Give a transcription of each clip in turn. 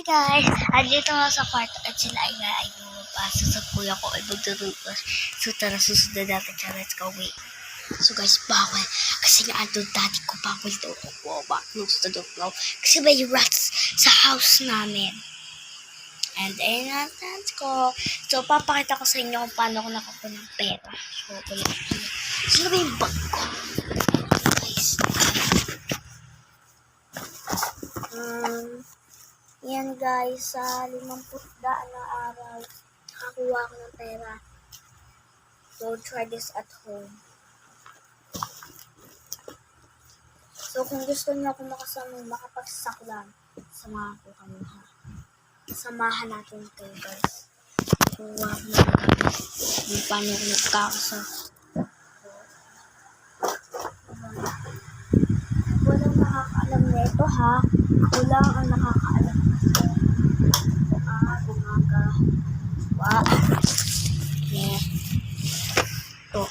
Hi guys! Andito nga sa kwarto at sila ay pumapasok sa kuya ko ay magtutulog. So tara, susunod natin siya. Let's go, wait. So guys, bawal. Kasi nga andun daddy ko, bawal daw ako. Close to the floor. Kasi may rats sa house namin. And ayun na, let's go. So papakita ko sa inyo kung paano ko nakakuha ng pera. So ulit. So yung bag ko. Guys. Yan guys, sa 50 na araw, nakakuha ko ng pera. So, try this at home. So, kung gusto niyo ako makapagsaklan, samahan ko kami ha. Samahan natin kayo guys. Kuha ko na kung paano ko nagkakasak. Walang nakakaalam nito ha. Ako lang ang nakakaalam. Yeah. To.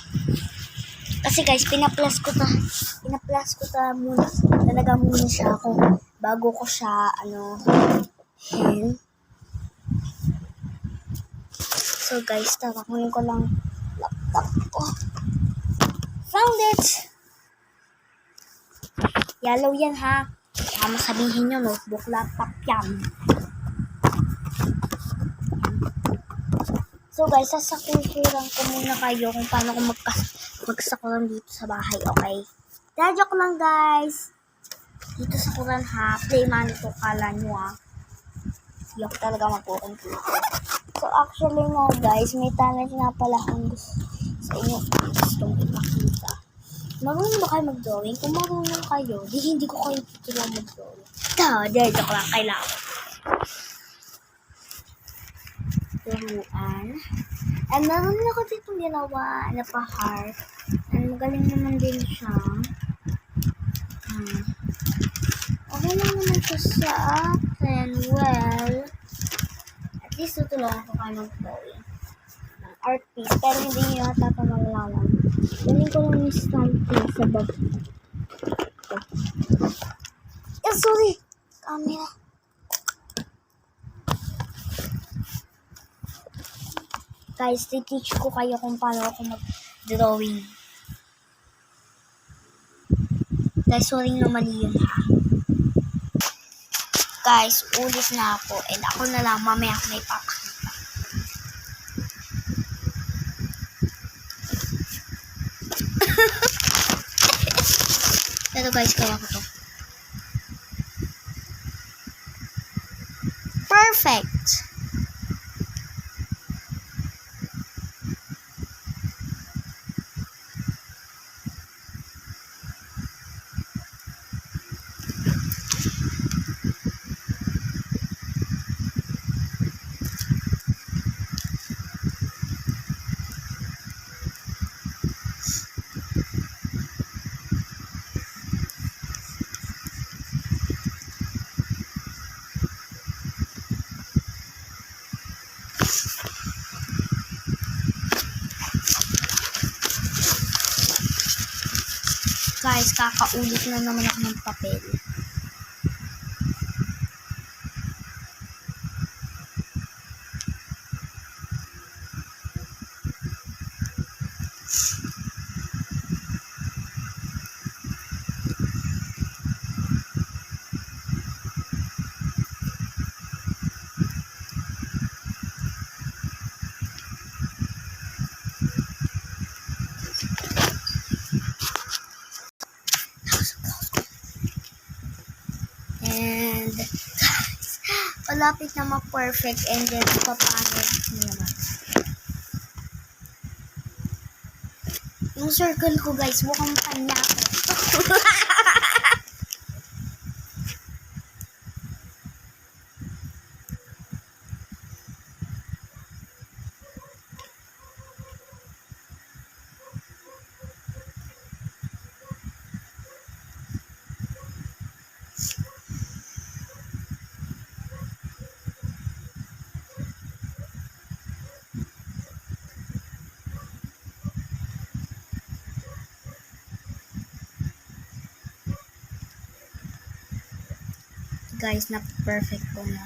Kasi guys, pinaplas ko muna. Talaga muna siya ako bago ko siya hen. So guys, kunin ko lang laptop ko. Found it. Yellow yan ha. Tama sabihin nyo, notebook laptop yan. So guys, sasakuran ko muna kayo kung paano ko magsakuran dito sa bahay, okay? Joke lang guys. Dito sa kuran ha, play man ito, kala nyo ha. Hindi ako talaga magpo-computer. So actually nga guys, may talent nga pala akong gusto sa inyo. Gustong ipakita. Marunong ba kayo mag-drawing? Kung marunong kayo, hindi ko kayo tuturuan mag-drawing. Joke lang, kailangan. Turuan. And meron ako dito ginawa na pa-heart. And magaling naman din siya. Okay lang naman siya sa akin. Well, at least tutulungan ko kayo mag-drawing. Art piece. Pero hindi nyo yata malalaman. Galing ko lang yung stamping sa bag. Sorry! Camera. Guys, teach ko kayo kung paano ako mag-drawing. Guys, sorry na mali yun ha. Guys, ulit na ako. And ako na lang, mamaya ako may papakita. Pero guys, kaya ko to. Perfect! Guys, kakaulit na naman ako ng papel. And malapit na ma-perfect and then papangit naman. Yung circle ko guys, mukhang kanya ko. Guys, na perfect ko na.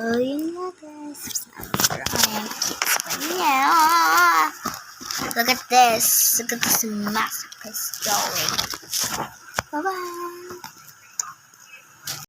yun nga guys. Yeah. Look at this. Look at this mask is going. Bye-bye.